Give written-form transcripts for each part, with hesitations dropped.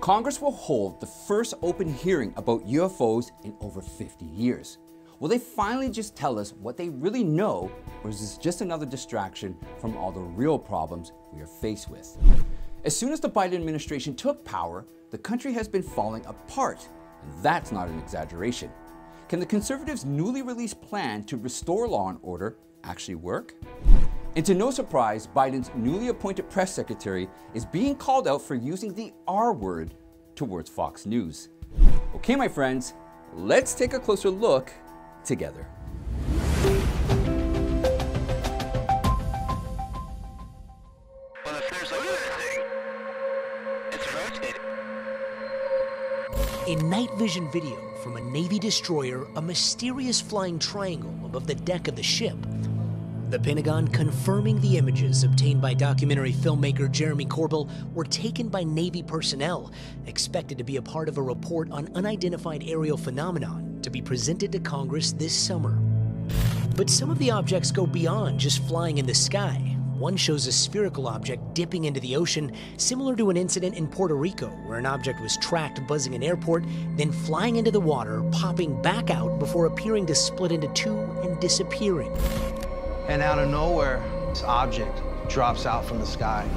Congress will hold the first open hearing about UFOs in over 50 years. Will they finally just tell us what they really know, or is this just another distraction from all the real problems we are faced with? As soon as the Biden administration took power, the country has been falling apart, and that's not an exaggeration. Can the conservatives' newly released plan to restore law and order actually work? And to no surprise, Biden's newly appointed press secretary is being called out for using the R word towards Fox News. Okay, my friends, let's take a closer look together. Well, if there's anything, it's rotating. In night vision video from a Navy destroyer, a mysterious flying triangle above the deck of the ship. The Pentagon confirming the images obtained by documentary filmmaker Jeremy Corbell were taken by Navy personnel, expected to be a part of a report on unidentified aerial phenomenon to be presented to Congress this summer. But some of the objects go beyond just flying in the sky. One shows a spherical object dipping into the ocean, similar to an incident in Puerto Rico where an object was tracked buzzing an airport, then flying into the water, popping back out before appearing to split into two and disappearing. And out of nowhere, this object drops out from the sky.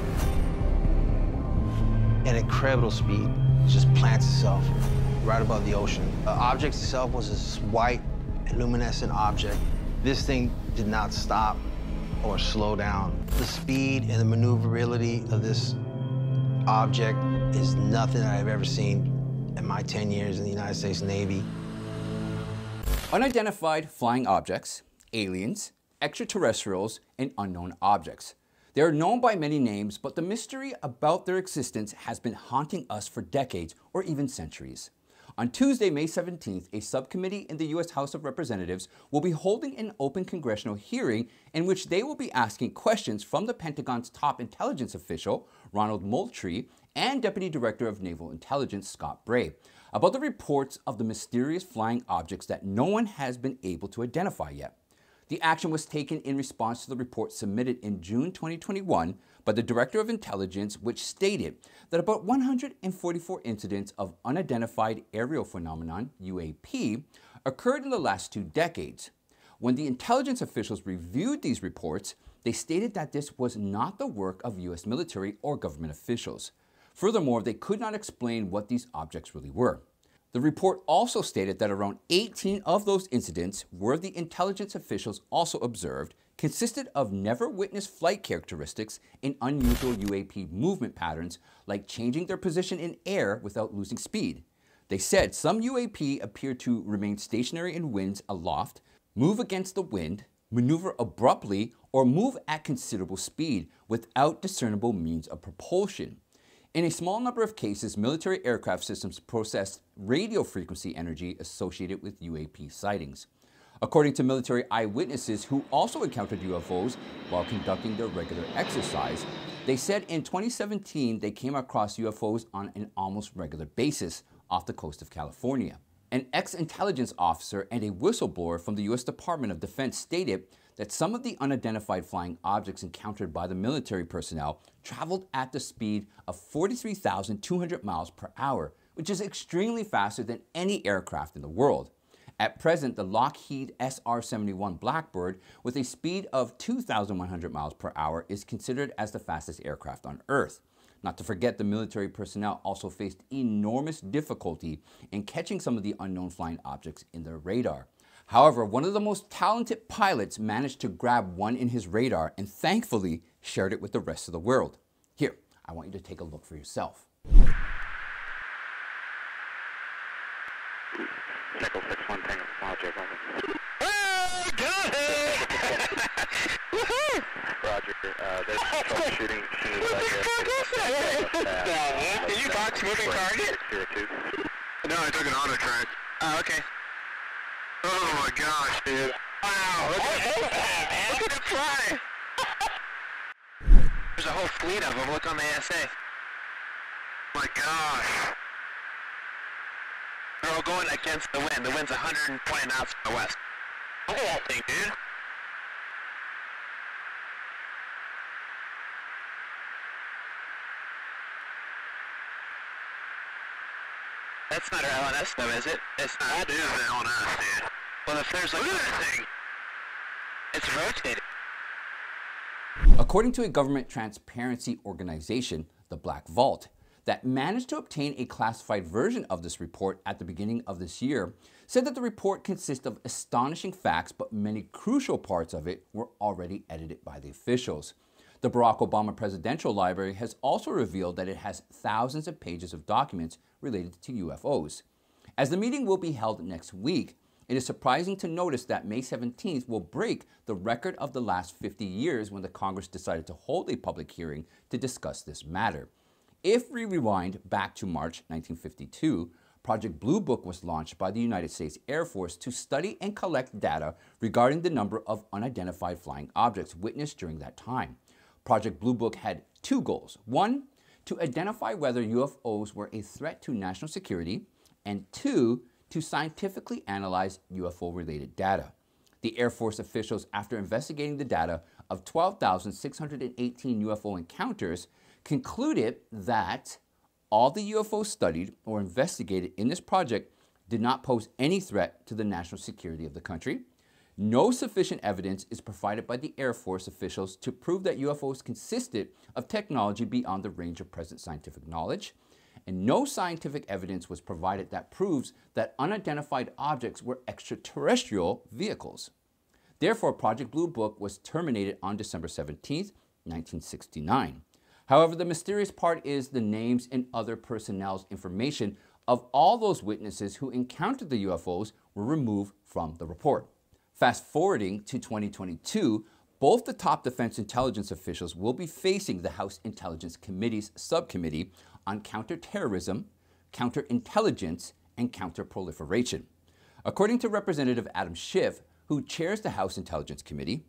At incredible speed, it just plants itself right above the ocean. The object itself was this white, luminescent object. This thing did not stop or slow down. The speed and the maneuverability of this object is nothing that I've ever seen in my 10 years in the United States Navy. Unidentified flying objects, aliens, extraterrestrials, and unknown objects. They are known by many names, but the mystery about their existence has been haunting us for decades or even centuries. On Tuesday, May 17th, a subcommittee in the U.S. House of Representatives will be holding an open congressional hearing in which they will be asking questions from the Pentagon's top intelligence official, Ronald Moultrie, and Deputy Director of Naval Intelligence, Scott Bray, about the reports of the mysterious flying objects that no one has been able to identify yet. The action was taken in response to the report submitted in June 2021 by the Director of Intelligence, which stated that about 144 incidents of unidentified aerial phenomenon, UAP, occurred in the last 2 decades. When the intelligence officials reviewed these reports, they stated that this was not the work of U.S. military or government officials. Furthermore, they could not explain what these objects really were. The report also stated that around 18 of those incidents, where the intelligence officials also observed, consisted of never-witnessed flight characteristics and unusual UAP movement patterns, like changing their position in air without losing speed. They said some UAP appeared to remain stationary in winds aloft, move against the wind, maneuver abruptly, or move at considerable speed without discernible means of propulsion. In a small number of cases, military aircraft systems processed radio frequency energy associated with UAP sightings. According to military eyewitnesses who also encountered UFOs while conducting their regular exercise, they said in 2017 they came across UFOs on an almost regular basis off the coast of California. An ex-intelligence officer and a whistleblower from the U.S. Department of Defense stated that some of the unidentified flying objects encountered by the military personnel traveled at the speed of 43,200 miles per hour, which is extremely faster than any aircraft in the world. At present, the Lockheed SR-71 Blackbird, with a speed of 2,100 miles per hour, is considered as the fastest aircraft on Earth. Not to forget, the military personnel also faced enormous difficulty in catching some of the unknown flying objects in their radar. However, one of the most talented pilots managed to grab one in his radar and thankfully shared it with the rest of the world. Here, I want you to take a look for yourself. Echo 6-1 Tango Project. Oh, got it! Woohoo! Roger. There's troubleshooting. Did you box moving target? No, I took an auto track. Oh, okay. Oh my gosh, dude. Wow, look at it fly! There's a whole fleet of them. Look on the ASA. My gosh. They're all going against the wind. The wind's 120 knots from the west. Look at that thing, dude. That's not our LNS though, is it? It's not. That is the LNS, dude. Well, if there's like... Look at that thing! It's rotating. According to a government transparency organization, the Black Vault, that managed to obtain a classified version of this report at the beginning of this year, said that the report consists of astonishing facts, but many crucial parts of it were already edited by the officials. The Barack Obama Presidential Library has also revealed that it has thousands of pages of documents related to UFOs. As the meeting will be held next week, it is surprising to notice that May 17th will break the record of the last 50 years when the Congress decided to hold a public hearing to discuss this matter. If we rewind back to March 1952, Project Blue Book was launched by the United States Air Force to study and collect data regarding the number of unidentified flying objects witnessed during that time. Project Blue Book had two goals. One, to identify whether UFOs were a threat to national security, and two, to scientifically analyze UFO-related data. The Air Force officials, after investigating the data of 12,618 UFO encounters, concluded that all the UFOs studied or investigated in this project did not pose any threat to the national security of the country. No sufficient evidence is provided by the Air Force officials to prove that UFOs consisted of technology beyond the range of present scientific knowledge, and no scientific evidence was provided that proves that unidentified objects were extraterrestrial vehicles. Therefore, Project Blue Book was terminated on December 17, 1969. However, the mysterious part is the names and other personnel's information of all those witnesses who encountered the UFOs were removed from the report. Fast forwarding to 2022, both the top defense intelligence officials will be facing the House Intelligence Committee's subcommittee on counterterrorism, counterintelligence, and counterproliferation. According to Representative Adam Schiff, who chairs the House Intelligence Committee,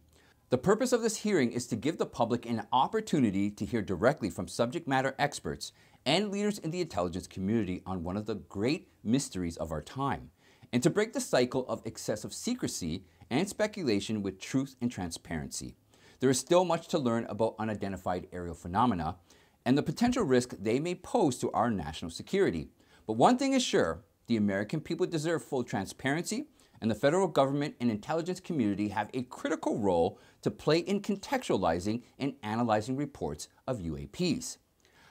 the purpose of this hearing is to give the public an opportunity to hear directly from subject matter experts and leaders in the intelligence community on one of the great mysteries of our time, and to break the cycle of excessive secrecy and speculation with truth and transparency. There is still much to learn about unidentified aerial phenomena and the potential risk they may pose to our national security. But one thing is sure, the American people deserve full transparency, and the federal government and intelligence community have a critical role to play in contextualizing and analyzing reports of UAPs.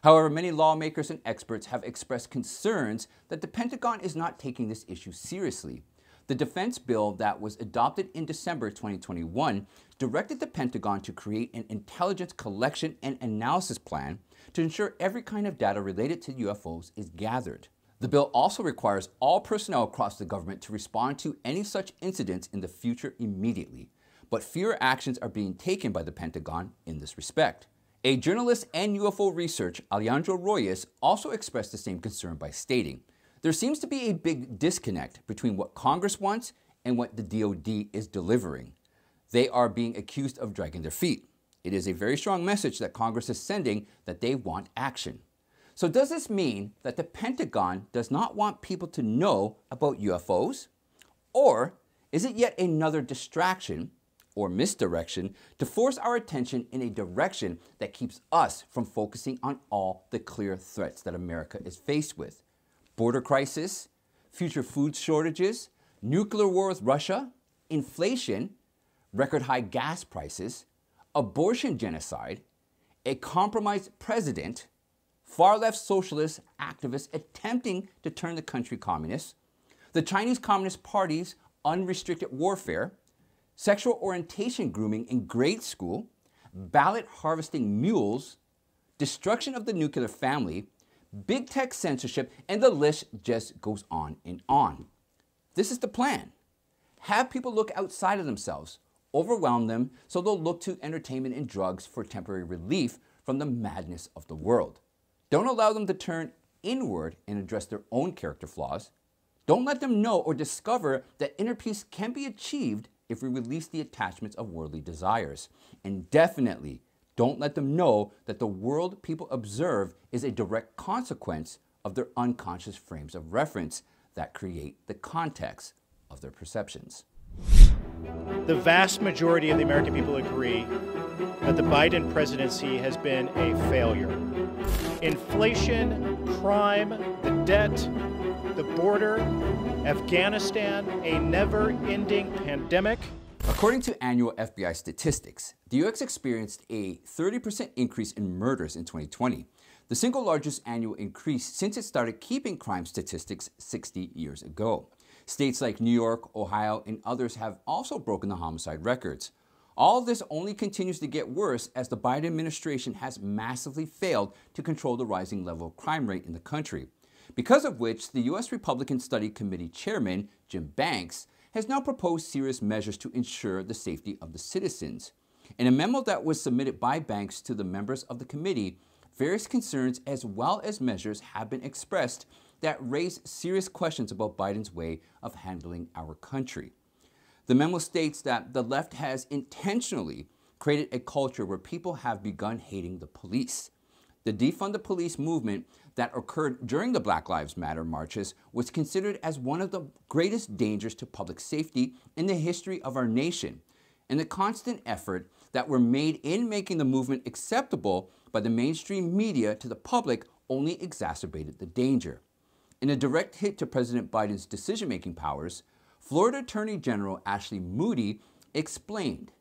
However, many lawmakers and experts have expressed concerns that the Pentagon is not taking this issue seriously. The defense bill that was adopted in December 2021 directed the Pentagon to create an intelligence collection and analysis plan to ensure every kind of data related to UFOs is gathered. The bill also requires all personnel across the government to respond to any such incidents in the future immediately, but fewer actions are being taken by the Pentagon in this respect. A journalist and UFO researcher, Alejandro Royes, also expressed the same concern by stating, "There seems to be a big disconnect between what Congress wants and what the DoD is delivering. They are being accused of dragging their feet. It is a very strong message that Congress is sending that they want action." So does this mean that the Pentagon does not want people to know about UFOs? Or is it yet another distraction or misdirection to force our attention in a direction that keeps us from focusing on all the clear threats that America is faced with? Border crisis, future food shortages, nuclear war with Russia, inflation, record high gas prices, abortion genocide, a compromised president, far-left socialist activists attempting to turn the country communist, the Chinese Communist Party's unrestricted warfare, sexual orientation grooming in grade school, ballot harvesting mules, destruction of the nuclear family, big tech censorship, and the list just goes on and on. This is the plan. Have people look outside of themselves, overwhelm them so they'll look to entertainment and drugs for temporary relief from the madness of the world. Don't allow them to turn inward and address their own character flaws. Don't let them know or discover that inner peace can be achieved if we release the attachments of worldly desires. And definitely don't let them know that the world people observe is a direct consequence of their unconscious frames of reference that create the context of their perceptions. The vast majority of the American people agree that the Biden presidency has been a failure. Inflation crime, the debt, the border, Afghanistan, a never-ending pandemic. According to annual FBI statistics, the U.S. experienced a 30% increase in murders in 2020, the single largest annual increase since it started keeping crime statistics 60 years ago. States like New York, Ohio, and others have also broken the homicide records. All of this only continues to get worse as the Biden administration has massively failed to control the rising level of crime rate in the country, because of which the U.S. Republican Study Committee Chairman, Jim Banks, has now proposed serious measures to ensure the safety of the citizens. In a memo that was submitted by Banks to the members of the committee, various concerns as well as measures have been expressed that raise serious questions about Biden's way of handling our country. The memo states that the left has intentionally created a culture where people have begun hating the police. The defund the police movement that occurred during the Black Lives Matter marches was considered as one of the greatest dangers to public safety in the history of our nation. And the constant effort that were made in making the movement acceptable by the mainstream media to the public only exacerbated the danger. In a direct hit to President Biden's decision-making powers, Florida Attorney General Ashley Moody explained,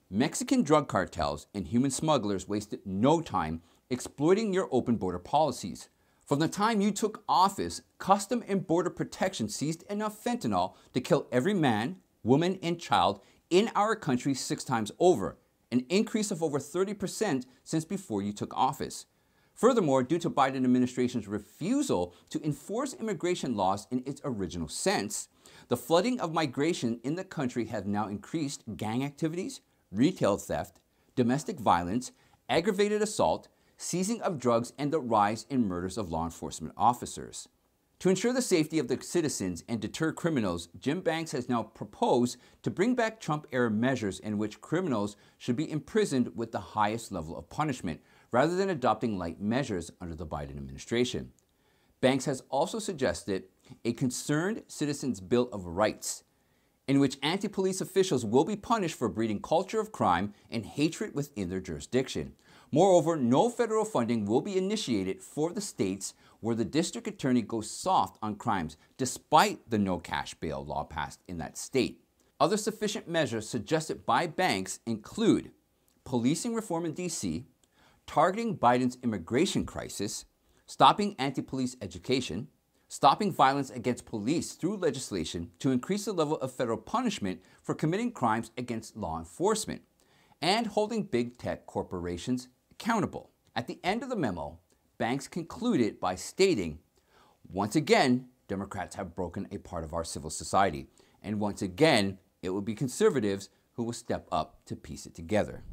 Mexican drug cartels and human smugglers wasted no time exploiting your open border policies. From the time you took office, Custom and Border Protection seized enough fentanyl to kill every man, woman, and child in our country 6 times over, an increase of over 30% since before you took office. Furthermore, due to Biden administration's refusal to enforce immigration laws in its original sense, the flooding of migration in the country has now increased gang activities, retail theft, domestic violence, aggravated assault, seizing of drugs, and the rise in murders of law enforcement officers. To ensure the safety of the citizens and deter criminals, Jim Banks has now proposed to bring back Trump-era measures in which criminals should be imprisoned with the highest level of punishment, rather than adopting light measures under the Biden administration. Banks has also suggested a Concerned Citizens Bill of Rights, in which anti-police officials will be punished for breeding culture of crime and hatred within their jurisdiction. Moreover, no federal funding will be initiated for the states where the district attorney goes soft on crimes, despite the no cash bail law passed in that state. Other sufficient measures suggested by Banks include policing reform in D.C., targeting Biden's immigration crisis, stopping anti-police education, stopping violence against police through legislation to increase the level of federal punishment for committing crimes against law enforcement, and holding big tech corporations accountable. At the end of the memo, Banks concluded by stating, once again, Democrats have broken a part of our civil society, and once again, it will be conservatives who will step up to piece it together.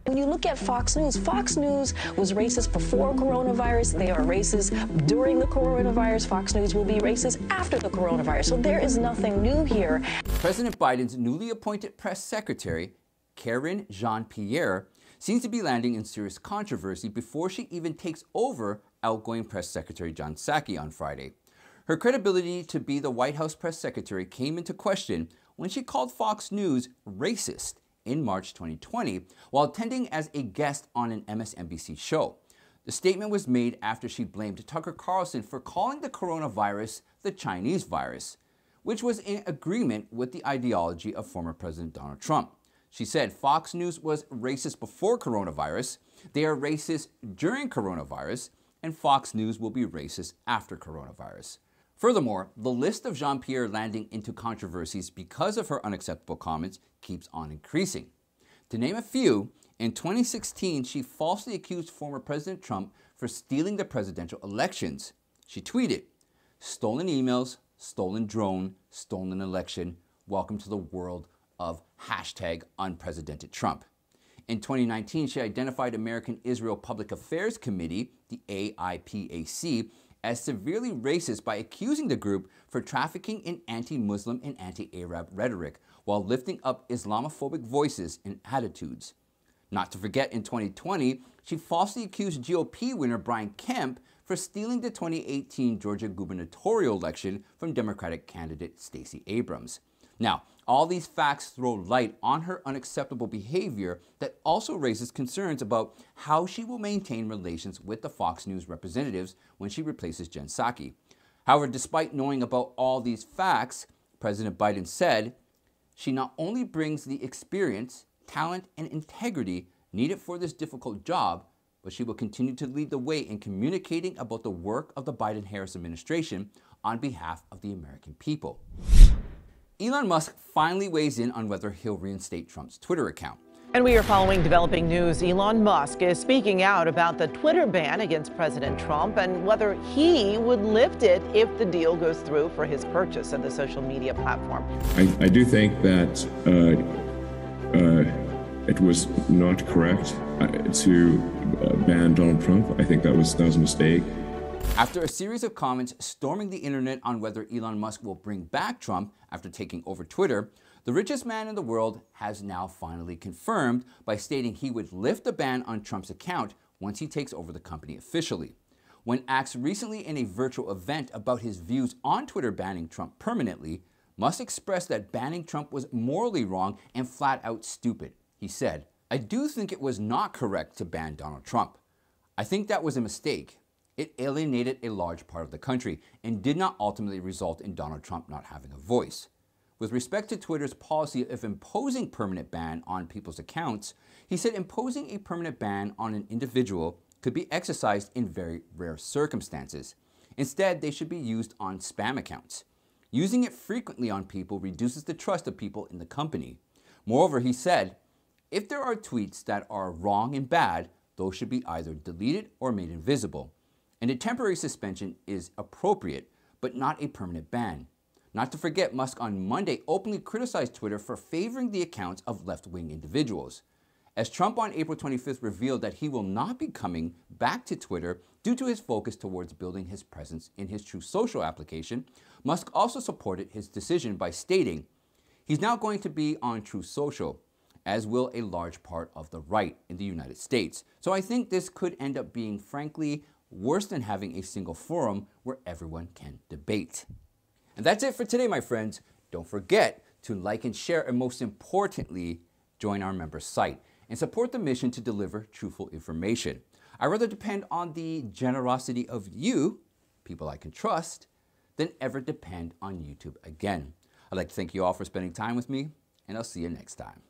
When you look at Fox News was racist before coronavirus. They are racist during the coronavirus. Fox News will be racist after the coronavirus. So there is nothing new here. President Biden's newly appointed press secretary, Karine Jeanpierre, seems to be landing in serious controversy before she even takes over outgoing press secretary John Psaki on Friday. Her credibility to be the White House press secretary came into question when she called Fox News racist in March 2020 while attending as a guest on an MSNBC show. The statement was made after she blamed Tucker Carlson for calling the coronavirus the Chinese virus, which was in agreement with the ideology of former President Donald Trump. She said Fox News was racist before coronavirus, they are racist during coronavirus, and Fox News will be racist after coronavirus. Furthermore, the list of Jeanpierre landing into controversies because of her unacceptable comments keeps on increasing. To name a few, in 2016, she falsely accused former President Trump for stealing the presidential elections. She tweeted, "Stolen emails, stolen drone, stolen election. Welcome to the world of #unprecedented Trump." In 2019, she identified American Israel Public Affairs Committee, the AIPAC, as severely racist by accusing the group for trafficking in anti-Muslim and anti-Arab rhetoric while lifting up Islamophobic voices and attitudes. Not to forget, in 2020, she falsely accused GOP winner Brian Kemp for stealing the 2018 Georgia gubernatorial election from Democratic candidate Stacey Abrams. Now, all these facts throw light on her unacceptable behavior that also raises concerns about how she will maintain relations with the Fox News representatives when she replaces Jen Psaki. However, despite knowing about all these facts, President Biden said she not only brings the experience, talent, and integrity needed for this difficult job, but she will continue to lead the way in communicating about the work of the Biden-Harris administration on behalf of the American people. Elon Musk finally weighs in on whether he'll reinstate Trump's Twitter account. And we are following developing news. Elon Musk is speaking out about the Twitter ban against President Trump and whether he would lift it if the deal goes through for his purchase of the social media platform. I do think that it was not correct to ban Donald Trump. I think that was a mistake. After a series of comments storming the internet on whether Elon Musk will bring back Trump after taking over Twitter, the richest man in the world has now finally confirmed by stating he would lift the ban on Trump's account once he takes over the company officially. When asked recently in a virtual event about his views on Twitter banning Trump permanently, Musk expressed that banning Trump was morally wrong and flat out stupid. He said, "I do think it was not correct to ban Donald Trump. I think that was a mistake. It alienated a large part of the country and did not ultimately result in Donald Trump not having a voice." With respect to Twitter's policy of imposing permanent ban on people's accounts, he said imposing a permanent ban on an individual could be exercised in very rare circumstances. Instead, they should be used on spam accounts. Using it frequently on people reduces the trust of people in the company. Moreover, he said, if there are tweets that are wrong and bad, those should be either deleted or made invisible. And a temporary suspension is appropriate, but not a permanent ban. Not to forget, Musk on Monday openly criticized Twitter for favoring the accounts of left-wing individuals. As Trump on April 25th revealed that he will not be coming back to Twitter due to his focus towards building his presence in his Truth Social application, Musk also supported his decision by stating, he's now going to be on Truth Social, as will a large part of the right in the United States. So I think this could end up being, frankly, worse than having a single forum where everyone can debate. And that's it for today, my friends. Don't forget to like and share, and most importantly, join our member site and support the mission to deliver truthful information. I rather depend on the generosity of you, people I can trust, than ever depend on YouTube again. I'd like to thank you all for spending time with me, and I'll see you next time.